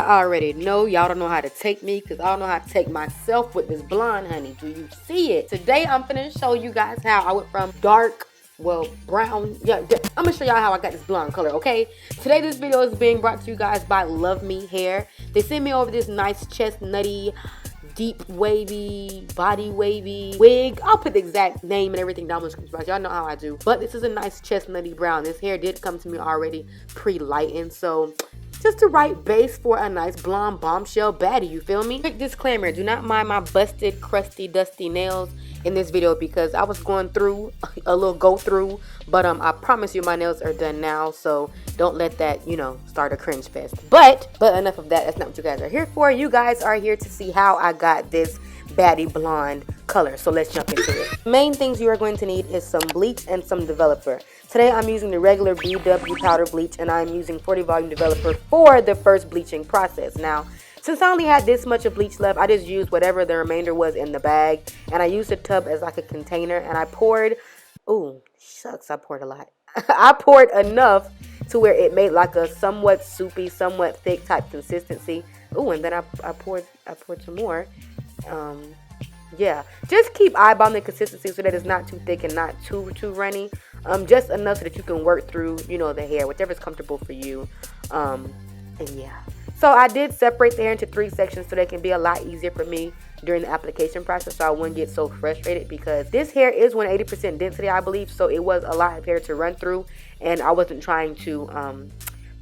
I already know y'all don't know how to take me because I don't know how to take myself with this blonde, honey. Do you see it? Today, I'm finna show you guys how I went from dark, well, brown. Yeah, I'm gonna show y'all how I got this blonde color, okay? Today, this video is being brought to you guys by LUVME Hair. They sent me over this nice chestnutty, deep wavy, body wavy wig. I'll put the exact name and everything down in the description box. Y'all know how I do. But this is a nice chestnutty brown. This hair did come to me already pre-lightened, so just the right base for a nice blonde bombshell baddie, you feel me? Quick disclaimer, do not mind my busted, crusty, dusty nails in this video because I was going through a little go through, but I promise you my nails are done now, so don't let that, you know, start a cringe fest. But enough of that. That's not what you guys are here for. You guys are here to see how I got this baddie blonde color, so let's jump into it. Main things you are going to need is some bleach and some developer. Today I'm using the regular BW powder bleach, and I'm using 40 volume developer for the first bleaching process. Now, since I only had this much of bleach left, I just used whatever the remainder was in the bag, and I used the tub as like a container, and I poured, ooh, shucks, I poured a lot. I poured enough to where it made like a somewhat soupy, somewhat thick type consistency. Ooh, and then I poured some more. Yeah, just keep eyeballing the consistency so that it's not too thick and not too runny. Just enough so that you can work through, you know, the hair, whichever's comfortable for you. And yeah. So I did separate the hair into 3 sections so that it can be a lot easier for me during the application process, so I wouldn't get so frustrated, because this hair is 180% density, I believe, so it was a lot of hair to run through, and I wasn't trying to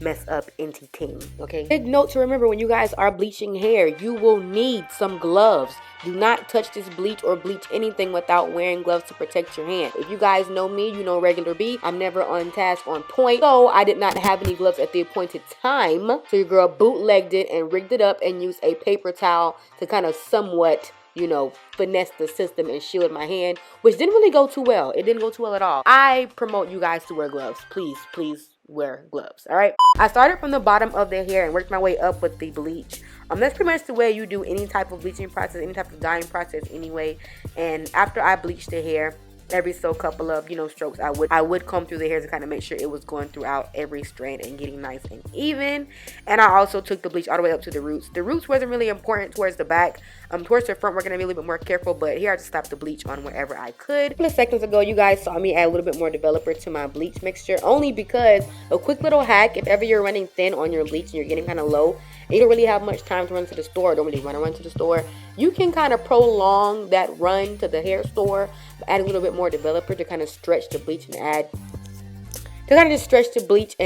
mess up anything, okay? Big note to remember: when you guys are bleaching hair, you will need some gloves. Do not touch this bleach or bleach anything without wearing gloves to protect your hand. If you guys know me, you know regular B, I'm never on task, on point, so I did not have any gloves at the appointed time. So your girl bootlegged it and rigged it up and used a paper towel to kind of somewhat, you know, finesse the system and shield my hand, which didn't really go too well. It didn't go too well at all. I promote you guys to wear gloves. Please wear gloves, all right? I started from the bottom of the hair and worked my way up with the bleach. That's pretty much the way you do any type of bleaching process, any type of dyeing process anyway. And after I bleached the hair, every so couple of, you know, strokes, I would comb through the hair to kind of make sure it was going throughout every strand and getting nice and even. And I also took the bleach all the way up to the roots. The roots wasn't really important towards the back. Towards the front, we're going to be a little bit more careful, but here I just stopped the bleach on wherever I could. A couple of seconds ago, you guys saw me add a little bit more developer to my bleach mixture, only because a quick little hack: if ever you're running thin on your bleach and you're getting kind of low, and you don't really have much time to run to the store, don't really want to run to the store, you can kind of prolong that run to the hair store, add a little bit more developer to kind of stretch the bleach and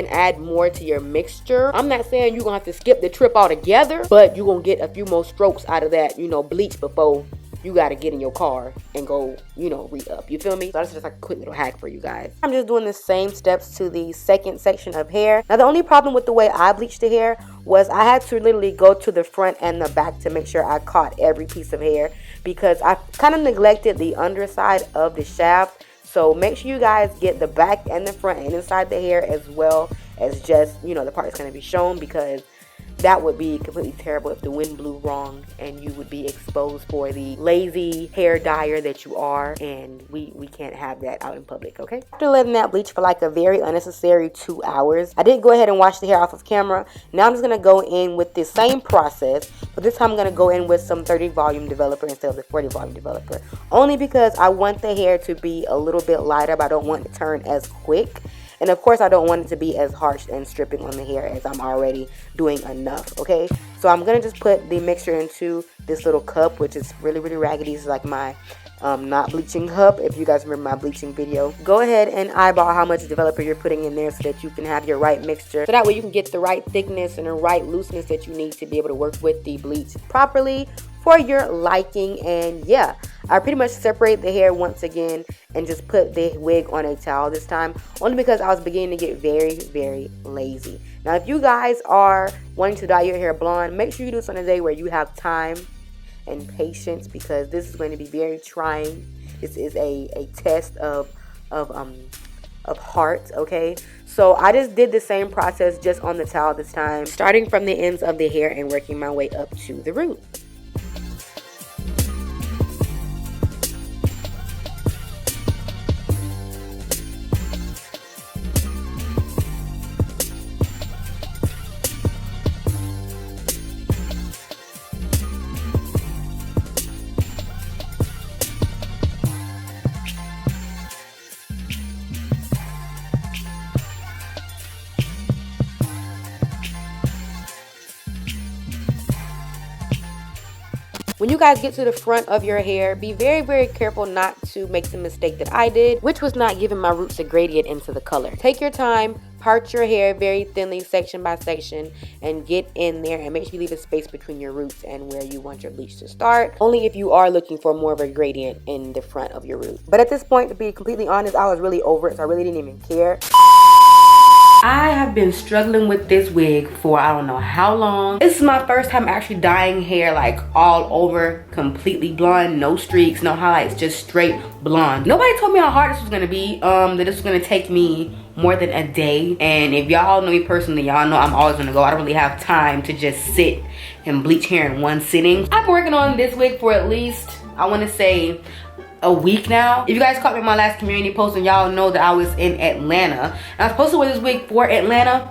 add more to your mixture. I'm not saying you're gonna have to skip the trip altogether, but you're gonna get a few more strokes out of that, you know, bleach before you gotta get in your car and go, you know, re-up. You feel me? So that's just like a quick little hack for you guys. I'm just doing the same steps to the second section of hair. Now, the only problem with the way I bleached the hair was I had to literally go to the front and the back to make sure I caught every piece of hair, because I kind of neglected the underside of the shaft. So make sure you guys get the back and the front and inside the hair, as well as just, you know, the part that's going to be shown, because that would be completely terrible if the wind blew wrong and you would be exposed for the lazy hair dyer that you are, and we can't have that out in public, okay? After letting that bleach for like a very unnecessary 2 hours, I did go ahead and wash the hair off of camera. Now I'm just going to go in with the same process, but this time I'm going to go in with some 30 volume developer instead of the 40 volume developer, only because I want the hair to be a little bit lighter, but I don't want it to turn as quick. And of course, I don't want it to be as harsh and stripping on the hair as I'm already doing enough, okay? So I'm going to just put the mixture into this little cup, which is really raggedy. This is like my not bleaching cup, if you guys remember my bleaching video. Go ahead and eyeball how much developer you're putting in there so that you can have your right mixture. So that way you can get the right thickness and the right looseness that you need to be able to work with the bleach properly for your liking. And yeah, I pretty much separate the hair once again and just put the wig on a towel this time, only because I was beginning to get very lazy. Now, if you guys are wanting to dye your hair blonde, make sure you do this on a day where you have time and patience, because this is going to be very trying. This is a test of heart, okay? So I just did the same process just on the towel this time, starting from the ends of the hair and working my way up to the root. When you guys get to the front of your hair, be very, very careful not to make the mistake that I did, which was not giving my roots a gradient into the color. Take your time, part your hair very thinly, section by section, and get in there and make sure you leave a space between your roots and where you want your bleach to start. Only if you are looking for more of a gradient in the front of your root. But at this point, to be completely honest, I was really over it, so I really didn't even care. I have been struggling with this wig for I don't know how long. This is my first time actually dyeing hair like all over, completely blonde, no streaks, no highlights, just straight blonde. Nobody told me how hard this was gonna be, that this was gonna take me more than a day. And if y'all know me personally, y'all know I'm always gonna go. I don't really have time to just sit and bleach hair in one sitting. I've been working on this wig for at least, I wanna say, a week now. If you guys caught me in my last community post, and y'all know that I was in Atlanta, and I was supposed to wear this wig for Atlanta,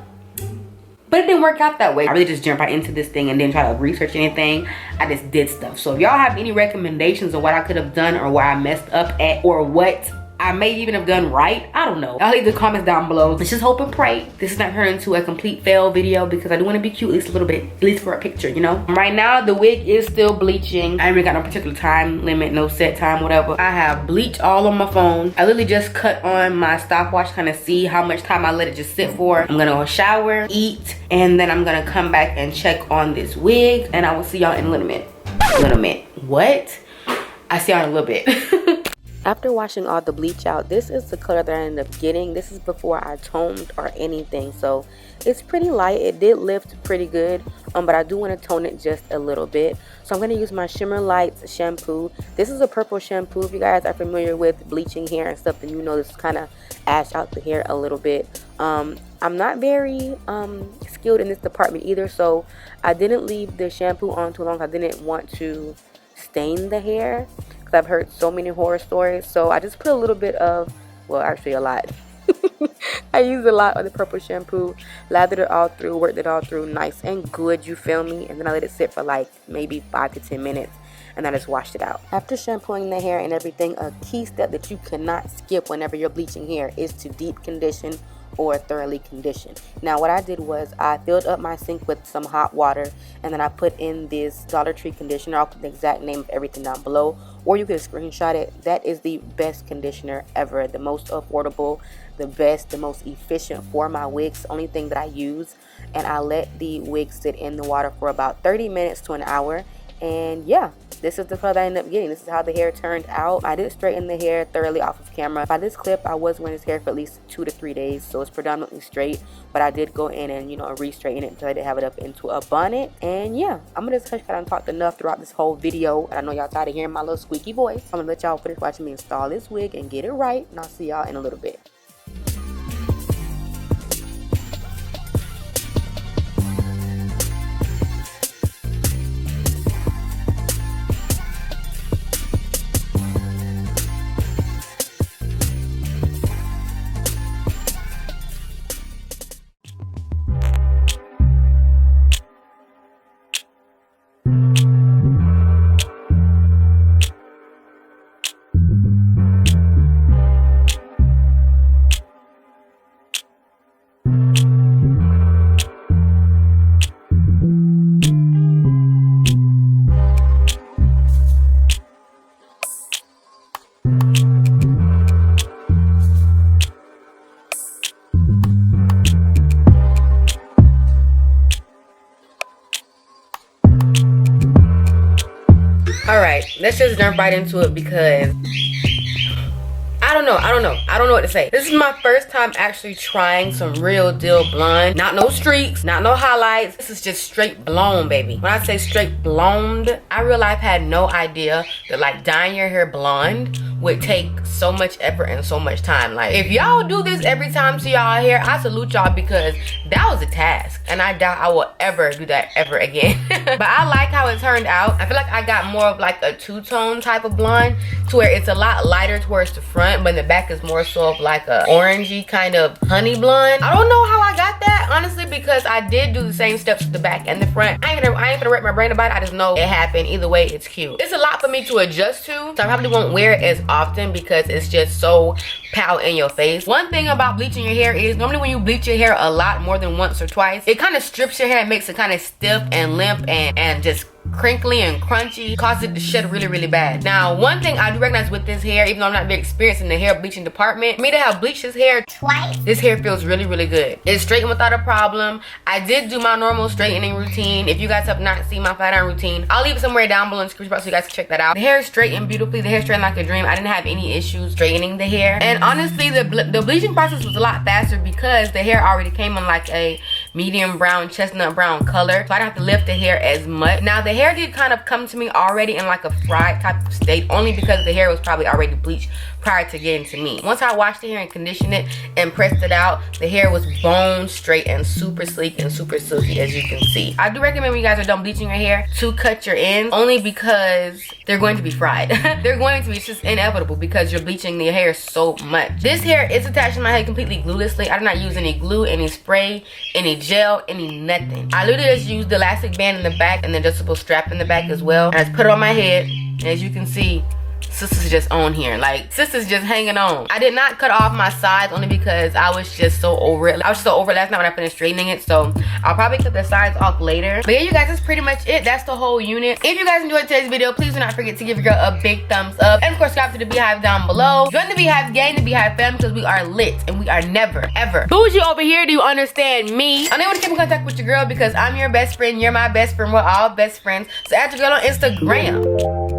but it didn't work out that way. I really just jumped right into this thing and didn't try to research anything. I just did stuff. So if y'all have any recommendations of what I could have done or where I messed up at, or what I may even have done right, I don't know. Y'all leave the comments down below. Let's just hope and pray this is not turned into a complete fail video, because I do want to be cute at least a little bit, at least for a picture, you know? Right now, the wig is still bleaching. I haven't got no particular time limit, no set time, whatever. I have bleach all on my phone. I literally just cut on my stopwatch, kind of see how much time I let it just sit for. I'm gonna go shower, eat, and then I'm gonna come back and check on this wig, and I will see y'all in a little bit. What? I see y'all in a little bit. After washing all the bleach out, this is the color that I ended up getting. This is before I toned or anything, so it's pretty light. It did lift pretty good, but I do want to tone it just a little bit. So I'm going to use my Shimmer Lights shampoo. This is a purple shampoo. If you guys are familiar with bleaching hair and stuff, then you know this kind of ash out the hair a little bit. I'm not very skilled in this department either, so I didn't leave the shampoo on too long. I didn't want to stain the hair. I've heard so many horror stories, so I just put a little bit of, well, actually a lot. I used a lot of the purple shampoo, lathered it all through, worked it all through nice and good, you feel me? And then I let it sit for like maybe 5 to 10 minutes, and I just washed it out. After shampooing the hair and everything, a key step that you cannot skip whenever you're bleaching hair is to deep condition or thoroughly condition. Now what I did was I filled up my sink with some hot water, and then I put in this Dollar Tree conditioner. I'll put the exact name of everything down below, or you can screenshot it. That is the best conditioner ever, the most affordable, the best, the most efficient for my wigs, only thing that I use. And I let the wig sit in the water for about 30 minutes to an hour, and yeah, this is the color I ended up getting. This is how the hair turned out. I did straighten the hair thoroughly off of camera. By this clip, I was wearing this hair for at least 2 to 3 days, so it's predominantly straight, but I did go in and, you know, re-straighten it until I did have it up into a bonnet. And yeah, I'm gonna just hush cut and talked enough throughout this whole video, and I know y'all tired of hearing my little squeaky voice. I'm gonna let y'all finish watching me install this wig and get it right, and I'll see y'all in a little bit. Alright, let's just jump right into it, because I don't know what to say. This is my first time actually trying some real deal blonde. Not no streaks, not no highlights. This is just straight blonde, baby. When I say straight blonde, I realized I had no idea that like dyeing your hair blonde would take so much effort and so much time. Like, if y'all do this every time to y'all hair, I salute y'all, because that was a task, and I doubt I will ever do that ever again. But I like how it turned out. I feel like I got more of like a two-tone type of blonde, to where it's a lot lighter towards the front, but in the back is more so of like a orangey kind of honey blonde. I don't know how I got that, honestly, because I did do the same steps with the back and the front. I ain't gonna wrap my brain about it. I just know it happened. Either way, it's cute. It's a lot for me to adjust to, so I probably won't wear it as often, because it's just so pow in your face. One thing about bleaching your hair is, normally when you bleach your hair a lot more than once or twice, it kind of strips your hair and makes it kind of stiff and limp and just crinkly and crunchy, causes it to shed really, really bad. Now, one thing I do recognize with this hair, even though I'm not very experienced in the hair bleaching department, for me to have bleached this hair twice, this hair feels really, really good. It's straightened without a problem. I did do my normal straightening routine. If you guys have not seen my flat iron routine, I'll leave it somewhere down below in the description box so you guys can check that out. The hair is straightened beautifully. The hair straightened like a dream. I didn't have any issues straightening the hair. And honestly, the bleaching process was a lot faster because the hair already came in like a medium brown, chestnut brown color. So I don't have to lift the hair as much. Now, the hair did kind of come to me already in like a fried type of state, only because the hair was probably already bleached prior to getting to me. Once I washed the hair and conditioned it and pressed it out, the hair was bone straight and super sleek and super silky, as you can see. I do recommend when you guys are done bleaching your hair to cut your ends, only because they're going to be fried. They're going to be, it's just inevitable because you're bleaching the hair so much. This hair is attached to my head completely gluelessly. I did not use any glue, any spray, any gel, any nothing. I literally just used the elastic band in the back and the adjustable strap in the back as well. And I just put it on my head, and as you can see, sister's just on here. Like, sister's just hanging on. I did not cut off my sides only because I was just so over it. I was just so over it last night when I finished straightening it. So I'll probably cut the sides off later. But yeah, you guys, that's pretty much it. That's the whole unit. If you guys enjoyed today's video, please do not forget to give your girl a big thumbs up. And of course, subscribe to the Beehive down below. Join the Beehive gang, the Beehive fam, because we are lit and we are never, ever bougie over here. Do you understand me? I know you want to keep in contact with your girl because I'm your best friend. You're my best friend. We're all best friends. So add your girl on Instagram.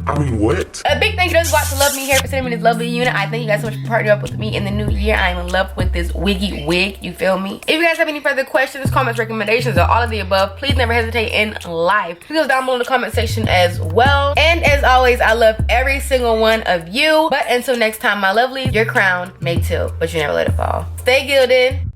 I mean, what? A big thank you to watch to LUVME here for sending me this lovely unit. I thank you guys so much for partnering up with me in the new year. I am in love with this wiggy wig, you feel me? If you guys have any further questions, comments, recommendations, or all of the above, please never hesitate in life. Please go down below in the comment section as well. And as always, I love every single one of you. But until next time, my lovelies, your crown may tilt, but you never let it fall. Stay gilded.